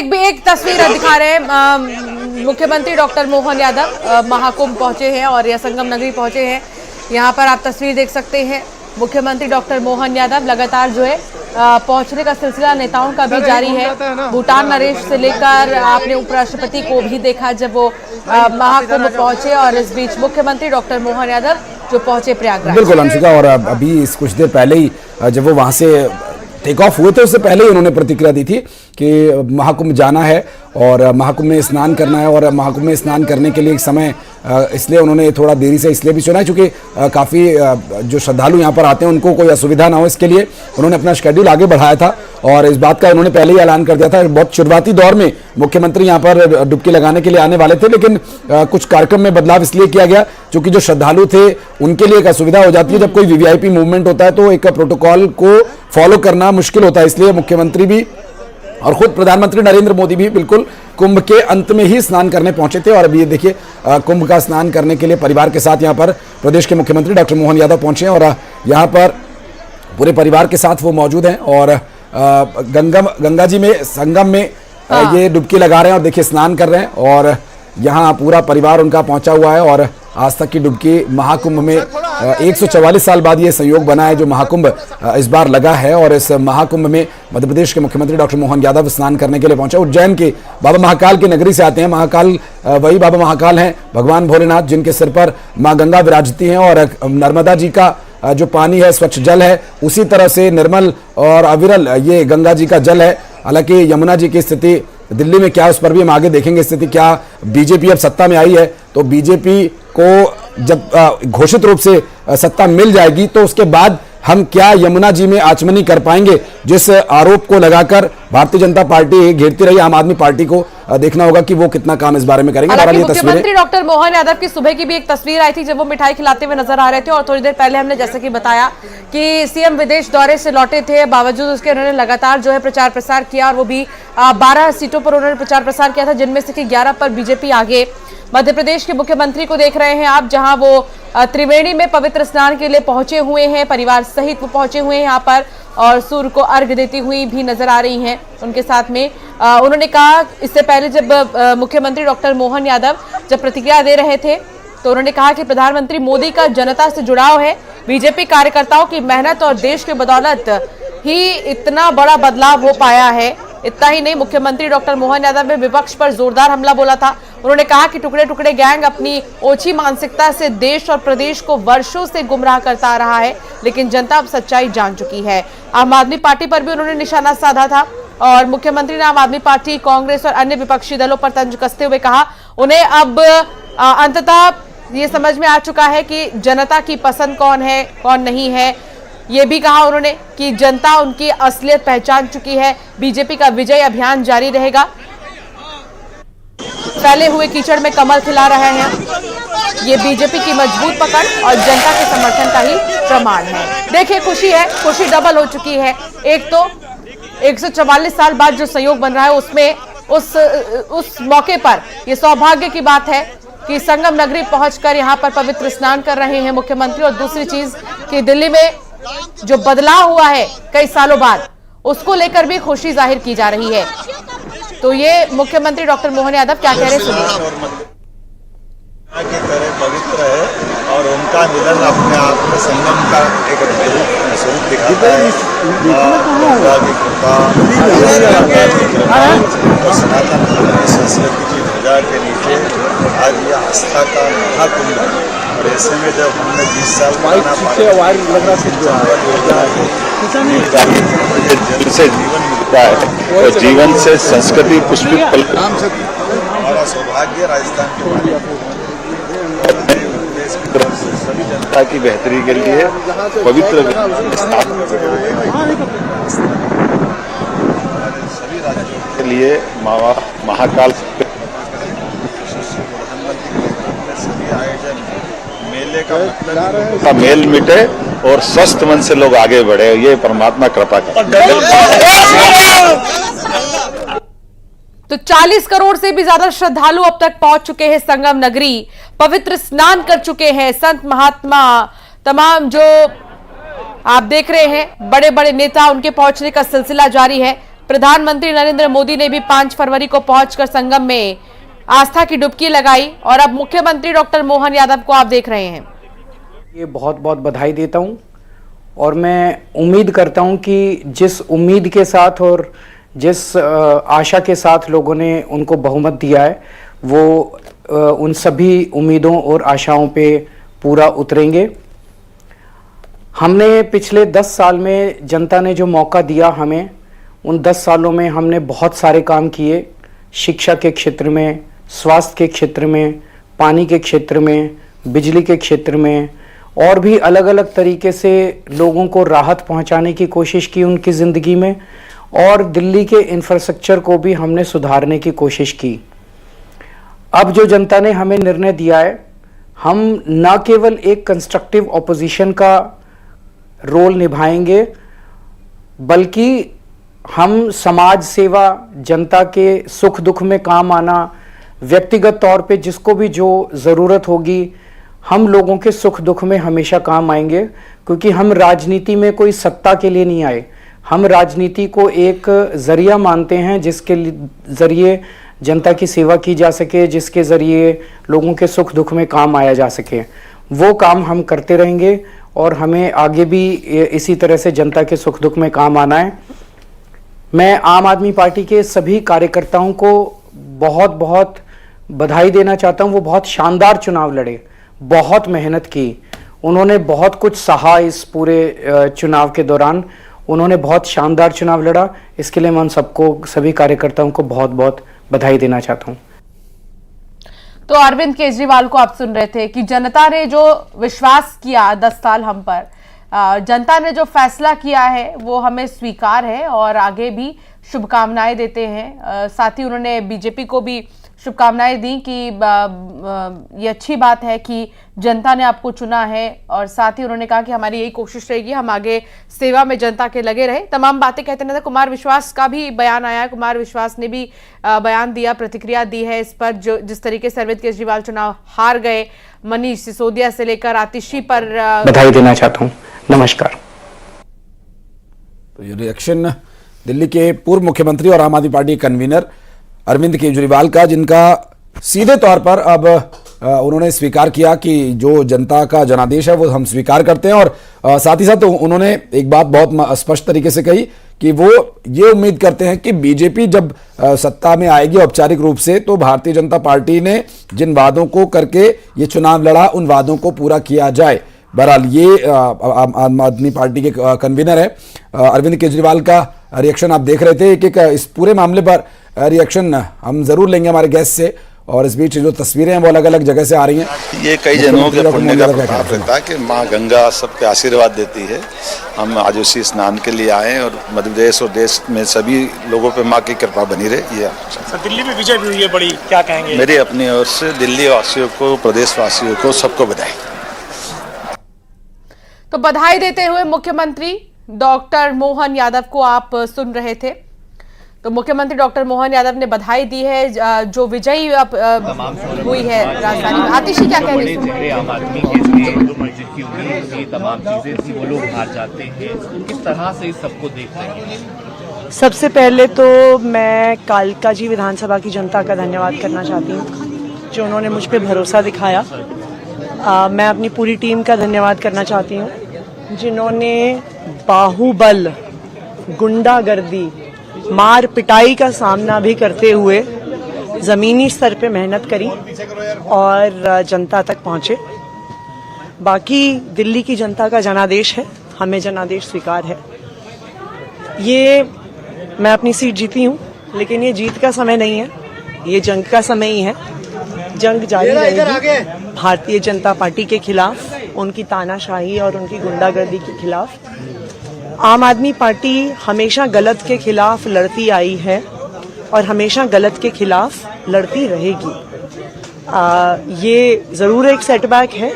एक तस्वीर दिखा रहे हैं मुख्यमंत्री डॉक्टर मोहन यादव महाकुंभ पहुंचे हैं और यह संगम नगरी पहुंचे हैं। यहां पर आप तस्वीर देख सकते हैं। मुख्यमंत्री डॉक्टर मोहन यादव लगातार जो है पहुंचने का सिलसिला नेताओं का भी जारी है। भूटान नरेश से लेकर आपने उपराष्ट्रपति को भी देखा जब वो महाकुंभ पहुंचे और इस बीच मुख्यमंत्री डॉक्टर मोहन यादव जो पहुंचे प्रयागराज। बिल्कुल अंशिका, और अभी कुछ देर पहले ही जब वो वहां से टेक ऑफ हुए थे उससे पहले ही उन्होंने प्रतिक्रिया दी थी कि महाकुंभ जाना है और महाकुंभ में स्नान करना है। और महाकुंभ में स्नान करने के लिए एक समय इसलिए उन्होंने थोड़ा देरी से इसलिए भी चुना है क्योंकि काफ़ी जो श्रद्धालु यहाँ पर आते हैं उनको कोई असुविधा ना हो, इसके लिए उन्होंने अपना शेड्यूल आगे बढ़ाया था। और इस बात का उन्होंने पहले ही ऐलान कर दिया था। बहुत शुरुआती दौर में मुख्यमंत्री यहाँ पर डुबकी लगाने के लिए आने वाले थे, लेकिन कुछ कार्यक्रम में बदलाव इसलिए किया गया क्योंकि जो श्रद्धालु थे उनके लिए एक असुविधा हो जाती है। जब कोई वीवीआईपी मूवमेंट होता है तो एक प्रोटोकॉल को फॉलो करना मुश्किल होता है, इसलिए मुख्यमंत्री भी और खुद प्रधानमंत्री नरेंद्र मोदी भी बिल्कुल कुंभ के अंत में ही स्नान करने पहुंचे थे। और अभी ये देखिए कुंभ का स्नान करने के लिए परिवार के साथ यहाँ पर प्रदेश के मुख्यमंत्री डॉक्टर मोहन यादव पहुंचे हैं और यहाँ पर पूरे परिवार के साथ वो मौजूद हैं और गंगा जी में संगम में ये डुबकी लगा रहे हैं और देखिए स्नान कर रहे हैं। और यहाँ पूरा परिवार उनका पहुंचा हुआ है और आज तक की डुबकी महाकुंभ में 144 साल बाद ये संयोग बना है जो महाकुंभ इस बार लगा है। और इस महाकुंभ में मध्य प्रदेश के मुख्यमंत्री डॉक्टर मोहन यादव स्नान करने के लिए पहुंचे। उज्जैन के बाबा महाकाल की नगरी से आते हैं। महाकाल वही बाबा महाकाल हैं भगवान भोलेनाथ जिनके सिर पर माँ गंगा विराजती हैं और नर्मदा जी का जो पानी है स्वच्छ जल है, उसी तरह से निर्मल और अविरल ये गंगा जी का जल है। हालांकि यमुना जी की स्थिति दिल्ली में क्या, उस पर भी हम आगे देखेंगे स्थिति क्या। बीजेपी अब सत्ता में आई है तो बीजेपी को जब घोषित रूप से सत्ता मिल जाएगी तो उसके बाद हम क्या यमुना जी में आचमनी कर पाएंगे, जिस आरोप को लगाकर भारतीय जनता पार्टी घेरती रही आम आदमी पार्टी को देखना होगा कि वो कितना काम इस बारे में करेंगे। मुख्यमंत्री डॉक्टर मोहन यादव की सुबह की भी एक तस्वीर आई थी जब वो मिठाई खिलाते हुए नजर आ रहे थे और थोड़ी देर पहले हमने जैसे कि बताया कि सीएम विदेश दौरे से लौटे थे, बावजूद उसके उन्होंने लगातार जो है प्रचार प्रसार किया और वो भी 12 सीटों पर उन्होंने प्रचार प्रसार किया था जिनमें से 11 पर बीजेपी आगे। मध्य प्रदेश के मुख्यमंत्री को देख रहे हैं आप, जहां वो त्रिवेणी में पवित्र स्नान के लिए पहुंचे हुए हैं, परिवार सहित वो पहुंचे हुए हैं यहाँ पर और सूर्य को अर्घ्य देती हुई भी नजर आ रही हैं उनके साथ में। उन्होंने कहा इससे पहले जब मुख्यमंत्री डॉक्टर मोहन यादव जब प्रतिक्रिया दे रहे थे तो उन्होंने कहा कि प्रधानमंत्री मोदी का जनता से जुड़ाव है, बीजेपी कार्यकर्ताओं की मेहनत और देश की बदौलत ही इतना बड़ा बदलाव हो पाया है। इतना ही नहीं, मुख्यमंत्री डॉक्टर मोहन यादव ने विपक्ष पर जोरदार हमला बोला था। उन्होंने कहा कि टुकड़े टुकड़े गैंग अपनी ओछी मानसिकता से देश और प्रदेश को वर्षों से गुमराह करता आ रहा है, लेकिन जनता अब सच्चाई जान चुकी है। आम आदमी पार्टी पर भी उन्होंने निशाना साधा था और मुख्यमंत्री ने आम आदमी पार्टी, कांग्रेस और अन्य विपक्षी दलों पर तंज कसते हुए कहा उन्हें अब अंततः ये समझ में आ चुका है कि जनता की पसंद कौन है कौन नहीं है। ये भी कहा उन्होंने कि जनता उनकी असलियत पहचान चुकी है। बीजेपी का विजय अभियान जारी रहेगा। फैले हुए कीचड़ में कमल खिला रहे हैं, ये बीजेपी की मजबूत पकड़ और जनता के समर्थन का ही प्रमाण है। देखिए खुशी है, खुशी डबल हो चुकी है। एक तो 144 साल बाद जो संयोग बन रहा है उसमें उस मौके पर ये सौभाग्य की बात है कि संगम नगरी पहुंचकर यहाँ पर पवित्र स्नान कर रहे हैं मुख्यमंत्री। और दूसरी चीज कि दिल्ली में जो बदलाव हुआ है कई सालों बाद उसको लेकर भी खुशी जाहिर की जा रही है। तो ये मुख्यमंत्री डॉक्टर मोहन यादव क्या कह रहे हैं सुनिए। की तरह पवित्र है और उनका मिलन अपने आप में संगम का एक स्वरूप दिखाता है। सनातन धर्म की संस्कृति की ध्वजा के नीचे आज ये आस्था का महाकुंभ है। और ऐसे में जब हमने 20 साल जल से जीवन मिलता है और जीवन से संस्कृति पुष्पित हमारा सौभाग्य राजस्थान के तरफ से सभी जनता की बेहतरी के लिए पवित्र सभी राज्यों के लिए महाकाल सभी आयोजन मेले का मेल मिटे और स्वस्थ मन से लोग आगे बढ़े, ये परमात्मा कृपा का। तो 40 करोड़ से भी ज्यादा श्रद्धालु अब तक पहुंच चुके हैं संगम नगरी, पवित्र स्नान कर चुके हैं। संत महात्मा तमाम जो आप देख रहे हैं बड़े बड़े नेता, उनके पहुंचने का सिलसिला जारी है। प्रधानमंत्री नरेंद्र मोदी ने भी 5 फरवरी को पहुंचकर संगम में आस्था की डुबकी लगाई और अब मुख्यमंत्री डॉक्टर मोहन यादव को आप देख रहे हैं। ये बहुत बहुत बधाई देता हूं और मैं उम्मीद करता हूं कि जिस उम्मीद के साथ और जिस आशा के साथ लोगों ने उनको बहुमत दिया है वो उन सभी उम्मीदों और आशाओं पे पूरा उतरेंगे। हमने पिछले 10 साल में जनता ने जो मौका दिया हमें, उन 10 सालों में हमने बहुत सारे काम किए। शिक्षा के क्षेत्र में, स्वास्थ्य के क्षेत्र में, पानी के क्षेत्र में, बिजली के क्षेत्र में और भी अलग अलग तरीके से लोगों को राहत पहुंचाने की कोशिश की उनकी ज़िंदगी में, और दिल्ली के इंफ्रास्ट्रक्चर को भी हमने सुधारने की कोशिश की। अब जो जनता ने हमें निर्णय दिया है, हम न केवल एक कंस्ट्रक्टिव ऑपोजिशन का रोल निभाएंगे बल्कि हम समाज सेवा, जनता के सुख दुख में काम आना, व्यक्तिगत तौर पे जिसको भी जो ज़रूरत होगी हम लोगों के सुख दुख में हमेशा काम आएंगे। क्योंकि हम राजनीति में कोई सत्ता के लिए नहीं आए, हम राजनीति को एक ज़रिया मानते हैं जिसके ज़रिए जनता की सेवा की जा सके, जिसके ज़रिए लोगों के सुख दुख में काम आया जा सके। वो काम हम करते रहेंगे और हमें आगे भी इसी तरह से जनता के सुख दुख में काम आना है। मैं आम आदमी पार्टी के सभी कार्यकर्ताओं को बहुत बहुत बधाई देना चाहता हूं। वो बहुत शानदार चुनाव लड़े, बहुत मेहनत की, उन्होंने बहुत कुछ सहा इस पूरे चुनाव के दौरान, उन्होंने बहुत शानदार चुनाव लड़ा। इसके लिए मैं उन सबको, सभी कार्यकर्ताओं को बहुत बहुत बधाई देना चाहता हूं। तो अरविंद केजरीवाल को आप सुन रहे थे कि जनता ने जो विश्वास किया 10 साल हम पर, जनता ने जो फैसला किया है वो हमें स्वीकार है और आगे भी शुभकामनाएं देते हैं। साथ ही उन्होंने बीजेपी को भी शुभकामनाएं दी कि ये अच्छी बात है कि जनता ने आपको चुना है, और साथ ही उन्होंने कहा कि हमारी यही कोशिश रहेगी हम आगे सेवा में जनता के लगे रहे। तमाम बातें कहते नजर कुमार विश्वास का भी बयान आया है। कुमार विश्वास ने भी बयान दिया, प्रतिक्रिया दी है इस पर जो जिस तरीके से अरविंद केजरीवाल चुनाव हार गए। मनीष सिसोदिया से लेकर आतिशी पर बधाई देना चाहता हूँ। नमस्कार। तो ये रिएक्शन दिल्ली के पूर्व मुख्यमंत्री और आम आदमी पार्टी कन्वीनर अरविंद केजरीवाल का, जिनका सीधे तौर पर अब उन्होंने स्वीकार किया कि जो जनता का जनादेश है वो हम स्वीकार करते हैं। और साथ ही साथ उन्होंने एक बात बहुत स्पष्ट तरीके से कही कि वो ये उम्मीद करते हैं कि बीजेपी जब सत्ता में आएगी औपचारिक रूप से, तो भारतीय जनता पार्टी ने जिन वादों को करके ये चुनाव लड़ा उन वादों को पूरा किया जाए। बहरहाल ये आम आदमी पार्टी के कन्वीनर है अरविंद केजरीवाल का रिएक्शन आप देख रहे थे। एक इस पूरे मामले पर रिएक्शन हम जरूर लेंगे हमारे गेस्ट से, और इस बीच जो तस्वीरें हैं वो अलग अलग जगह से आ रही हैं। ये कई जन्मों के पुण्य का प्रभाव रहता है कि माँ गंगा सबके आशीर्वाद देती है। हम आज उसी स्नान के लिए आए और मध्य प्रदेश और देश में सभी लोगों पे माँ की कृपा बनी रहे। ये दिल्ली में विजय भी हुई है बड़ी, क्या कहेंगे? मेरी अपनी ओर से दिल्ली वासियों को, प्रदेश वासियों को, सबको बधाई। तो बधाई देते हुए मुख्यमंत्री डॉक्टर मोहन यादव को आप सुन रहे थे। तो मुख्यमंत्री डॉक्टर मोहन यादव ने बधाई दी है जो विजयी हुई है राजधानी में। आतिशी क्या कह रही है? आम आदमी के लिए जिनकी उम्मीद थी, तमाम चीजें थी, वो लोग हार जाते हैं। किस तरह से इस सबको देख रहे हैं? सबसे पहले तो मैं कालका जी विधानसभा की जनता का धन्यवाद करना चाहती हूँ जो उन्होंने मुझ पर भरोसा दिखाया। मैं अपनी पूरी टीम का धन्यवाद करना चाहती हूँ जिन्होंने बाहुबल, गुंडागर्दी, मार पिटाई का सामना भी करते हुए ज़मीनी स्तर पे मेहनत करी और जनता तक पहुँचे। बाकी दिल्ली की जनता का जनादेश है, हमें जनादेश स्वीकार है। ये मैं अपनी सीट जीती हूँ, लेकिन ये जीत का समय नहीं है, ये जंग का समय ही है। जंग जारी रहेगी भारतीय जनता पार्टी के खिलाफ, उनकी तानाशाही और उनकी गुंडागर्दी के खिलाफ। आम आदमी पार्टी हमेशा गलत के खिलाफ लड़ती आई है और हमेशा गलत के खिलाफ लड़ती रहेगी। ये ज़रूर एक सेटबैक है,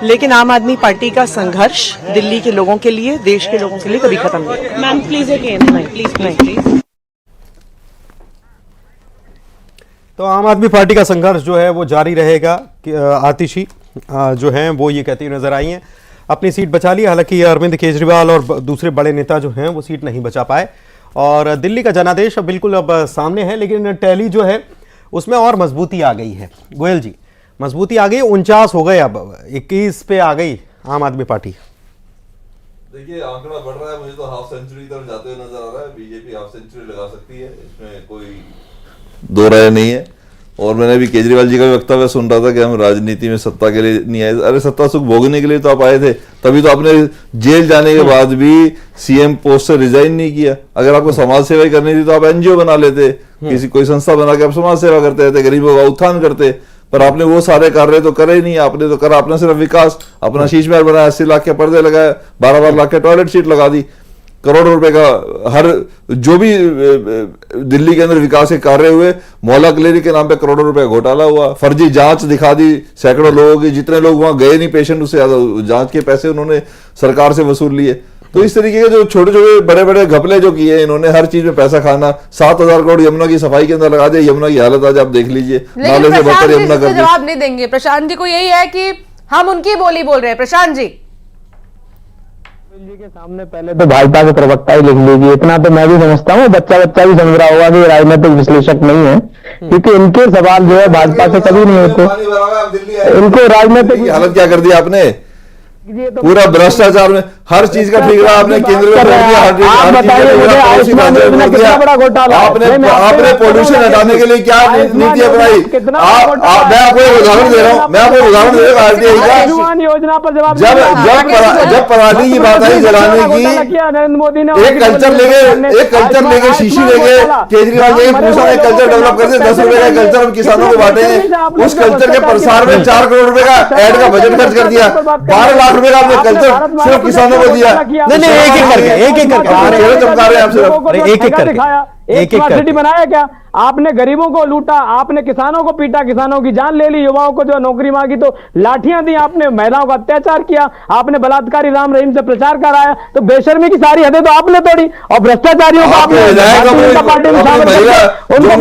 लेकिन आम आदमी पार्टी का संघर्ष दिल्ली के लोगों के लिए, देश के लोगों के लिए कभी खत्म नहीं। Ma'am please again. नहीं प्लीज। तो आम आदमी पार्टी का संघर्ष जो है वो जारी रहेगा। आतिशी जो हैं वो ये कहती हुई नजर आई हैं अपनी सीट बचा ली। हालांकि अरविंद केजरीवाल और दूसरे बड़े नेता जो हैं वो सीट नहीं बचा पाए और दिल्ली का जनादेश अब बिल्कुल अब सामने है, लेकिन टैली जो है उसमें और मजबूती आ गई है। गोयल जी, मजबूती आ गई, 49 हो गए, अब 21 पे आ गई आम आदमी पार्टी। देखिए आंकड़ा बढ़ रहा है, मुझे तो हाफ सेंचुरी तरफ जाते हुए नजर आ रहा है। बीजेपी हाफ सेंचुरी लगा सकती है, इसमें कोई दो राय नहीं है। और मैंने भी केजरीवाल जी का भी वक्तव्य सुन रहा था कि हम राजनीति में सत्ता के लिए नहीं आए। अरे सत्ता सुख भोगने के लिए तो आप आए थे, तभी तो आपने जेल जाने के बाद भी सीएम पोस्ट से रिजाइन नहीं किया। अगर आपको समाज सेवा ही करनी थी तो आप एनजीओ बना लेते, किसी कोई संस्था बना के आप समाज सेवा करते रहते, गरीबों का उत्थान करते। पर आपने वो सारे कार्य तो करे ही नहीं। आपने तो करा, आपने सिर्फ विकास, अपना शीश महल बनाया, 80 लाख के पर्दे लगाए, 12 लाख के टॉयलेट सीट लगा दी, करोड़ों रुपए का हर जो भी दिल्ली के अंदर विकास के कार्य हुए, मोहल्ला क्लिनिक के नाम पे करोड़ों रुपए घोटाला हुआ, फर्जी जांच दिखा दी सैकड़ों लोगों की, जितने लोग वहां गए नहीं पेशेंट उससे ज्यादा जांच के पैसे उन्होंने सरकार से वसूल लिए। तो इस तरीके के जो छोटे छोटे बड़े बड़े घपले जो किए इन्होंने, हर चीज में पैसा खाना, 7,000 करोड़ यमुना की सफाई के अंदर लगा दिया। यमुना की हालत आज आप देख लीजिए, नाले से बहकर यमुना कर दी। जवाब नहीं देंगे प्रशांत जी को, यही है कि हम उनकी बोली बोल रहे हैं। प्रशांत जी के सामने पहले तो भाजपा के प्रवक्ता ही लिख लीजिए, इतना तो मैं भी समझता हूँ, बच्चा भी समझ रहा होगा कि राजनीतिक विश्लेषक नहीं है, क्योंकि इनके सवाल जो है भाजपा से कभी नहीं होते। इनको राजनीतिक हालत क्या कर दी आपने, पूरा भ्रष्टाचार में हर चीज का ठेका आपने केंद्र में आपने पोल्यूशन हटाने के लिए क्या नीति अपनाई। मैं आपको एक उदाहरण दे रहा हूँ, मैं आपको उदाहरण दे रहा हूँ आरटीआई योजना पर जब पराली की बात आई जलाने की, नरेंद्र मोदी ने एक कल्चर लेके शीशी लेके केजरीवाल जी पूछा एक कल्चर डेवलप कर दे, 10 रुपए का कल्चर हम किसानों को बांटेंगे। उस कल्चर के प्रसार में 4 करोड़ रुपए का एड का बजट खर्च कर दिया, 12 लाख रुपए का आपने कल्चर सिर्फ किसानों को दिया। नहीं एक एक करके चमका रहे हैं आप सिर्फ एक एक करके एक सिटी बनाया क्या आपने? गरीबों को लूटा आपने, किसानों को पीटा, किसानों की जान ले ली, युवाओं को जो नौकरी मांगी तो लाठियां दी आपने, महिलाओं का अत्याचार किया आपने, बलात्कारी राम रहीम से प्रचार कराया, तो बेशर्मी की सारी हदें तो आपने तोड़ी और भ्रष्टाचारियों को आपने पार्टी में शामिल करके उनको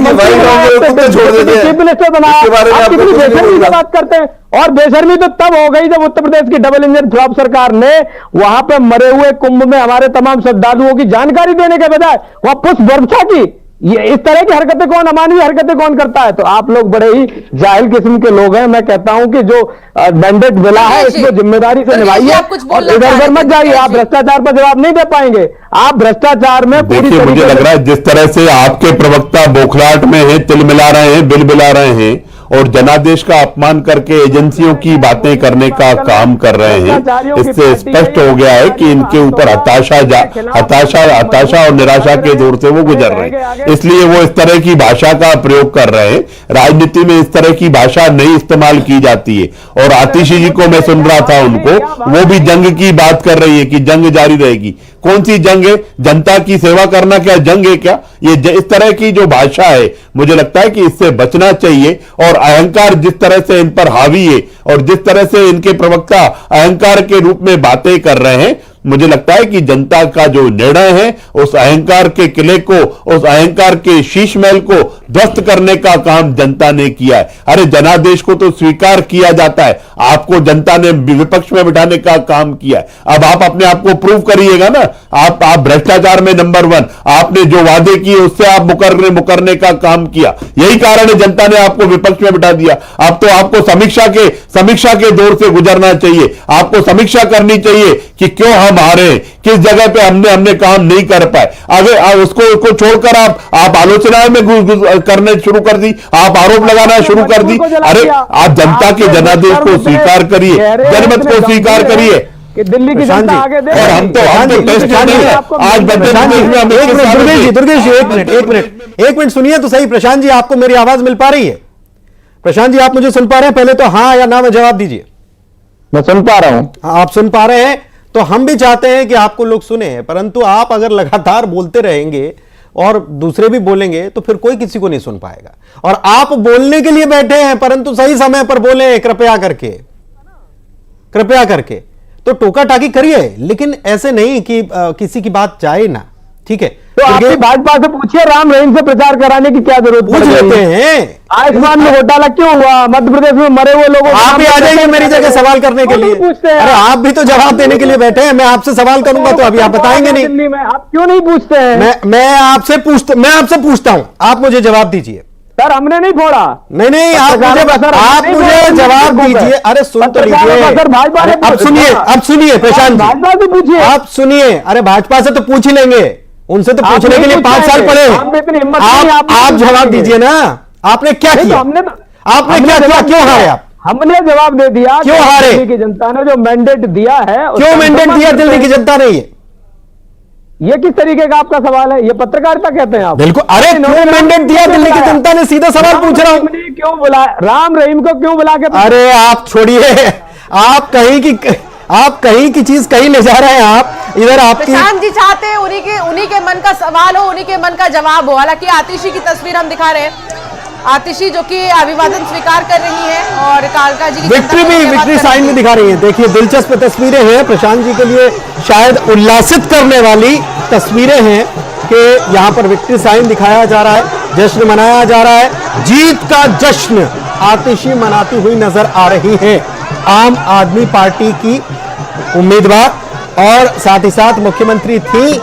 चीफ मिनिस्टर बनाया। आप कितनी बेशर्मी की बात करते हैं? और बेशर्मी तो तब हो गई जब उत्तर प्रदेश की डबल इंजन फ्लॉप सरकार ने वहां पे मरे हुए कुंभ में हमारे तमाम श्रद्धालुओं की जानकारी देने के बजाय वहां पुष्प वर्षा की। ये इस तरह की हरकतें कौन, अमानवीय हरकतें कौन करता है? तो आप लोग बड़े ही जाहिल किस्म के लोग हैं। मैं कहता हूं कि जो मैंडेट मिला है इसको जिम्मेदारी से निभाइए और इधर उधर मत जाइए। आप भ्रष्टाचार पर जवाब नहीं दे पाएंगे। आप भ्रष्टाचार में देखिए, मुझे लग रहा है जिस तरह से आपके प्रवक्ता बौखलाहट में है, तिल मिला रहे हैं, बिल मिला रहे हैं और जनादेश का अपमान करके एजेंसियों की बातें करने का काम कर रहे हैं, इससे स्पष्ट हो गया है कि इनके ऊपर हताशा और निराशा के दौर से वो गुजर रहे हैं, इसलिए वो इस तरह की भाषा का प्रयोग कर रहे हैं। राजनीति में इस तरह की भाषा नहीं इस्तेमाल की जाती है। और आतिशी जी को मैं सुन रहा था, उनको वो भी जंग की बात कर रही है कि जंग जारी रहेगी। कौन सी जंग है? जनता की सेवा करना क्या जंग है क्या? ये इस तरह की जो भाषा है, मुझे लगता है कि इससे बचना चाहिए। और अहंकार जिस तरह से इन पर हावी है और जिस तरह से इनके प्रवक्ता अहंकार के रूप में बातें कर रहे हैं, मुझे लगता है कि जनता का जो निर्णय है उस अहंकार के किले को, उस अहंकार के शीश महल को ध्वस्त करने का काम जनता ने किया है। अरे जनादेश को तो स्वीकार किया जाता है, आपको जनता ने विपक्ष में बिठाने का काम किया है। अब आप अपने आप को प्रूव करिएगा ना। आप भ्रष्टाचार में नंबर 1, आपने जो वादे किए उससे आप मुकरने का काम किया, यही कारण है जनता ने आपको विपक्ष में बिठा दिया। अब तो आपको समीक्षा के दौर से गुजरना चाहिए। आपको समीक्षा करनी चाहिए कि क्यों हम हारे, किस जगह पे हमने काम नहीं कर पाए। अगर उसको छोड़कर आप आलोचनाएं में करने शुरू कर दी, आप आरोप लगाना शुरू कर दी। अरे आप जनता के जनादेश को स्वीकार करिए, जनमत को स्वीकार करिए कि दिल्ली की जनता आगे दे। और हम तो टेस्ट नहीं है आज दुर्गेश जी एक मिनट सुनिए तो सही। प्रशांत जी, आपको मेरी आवाज मिल पा रही है? प्रशांत जी, आप मुझे सुन पा रहे हैं? पहले तो हाँ या ना में जवाब दीजिए। मैं सुन पा रहा हूं। आप सुन पा रहे हैं तो हम भी चाहते हैं कि आपको लोग सुने, परंतु आप अगर लगातार बोलते रहेंगे और दूसरे भी बोलेंगे तो फिर कोई किसी को नहीं सुन पाएगा। और आप बोलने के लिए बैठे हैं, परंतु सही समय पर बोले, कृपया करके। तो टोका टाकी करिए, लेकिन ऐसे नहीं कि किसी की बात जाए ना, ठीक है, तो आपकी भाजपा से पूछिए राम रहीम से प्रचार कराने की क्या जरूरत पूछ लेते हैं। आयुष्मान में घोटाला क्यों हुआ, मध्य प्रदेश में मरे हुए लोगों आप भी आ जाइए मेरी जगह सवाल करने के लिए। पूछते हैं, अरे आप भी तो जवाब देने के लिए बैठे हैं, मैं आपसे सवाल करूंगा तो अभी आप बताएंगे नहीं। दिल्ली में आप क्यों नहीं पूछते हैं? मैं आपसे पूछता हूं, आप मुझे जवाब दीजिए। सर हमने नहीं फोड़ा। नहीं, आप मुझे जवाब दीजिए। अरे सुन तो लीजिए, अब सुनिए प्रशांत, भाजपा से पूछिए। आप सुनिए, अरे भाजपा से तो पूछ ही लेंगे, उनसे तो पूछने के लिए 5 साल पड़े। आप जवाब दीजिए ना, आपने क्या किया? आपने क्या किया? क्यों हारे आप? हमने जवाब दे दिया। क्यों हारे? दिल्ली की जनता ने जो मैंडेट दिया है, क्यों मैंडेट दिया दिल्ली की जनता ने? ये किस तरीके का आपका सवाल है? ये पत्रकारिता कहते हैं आप? बिल्कुल। अरे क्यों मैंडेट दिया दिल्ली की जनता ने? सीधा सवाल पूछ रहा हूं। क्यों बुला राम रहीम को क्यों बुला के? अरे आप छोड़िए, आप कहीं की चीज कहीं ले जा रहे हैं। आप इधर आपकी प्रशांत जी चाहते हैं उन्हीं के मन का सवाल हो, उन्हीं के मन का जवाब हो। हालांकि आतिशी की तस्वीर हम दिखा रहे हैं, आतिशी जो कि अभिवादन स्वीकार कर रही है और कालका जी की विक्ट्री साइन भी दिखा रही है। देखिए दिलचस्प तस्वीरें हैं, प्रशांत जी के लिए शायद उल्लासित करने वाली तस्वीरें हैं कि यहां पर विक्ट्री साइन दिखाया जा रहा है, जश्न मनाया जा रहा है, जीत का जश्न आतिशी मनाती हुई नजर आ रही है आम आदमी पार्टी की उम्मीदवार और साथ ही साथ मुख्यमंत्री थी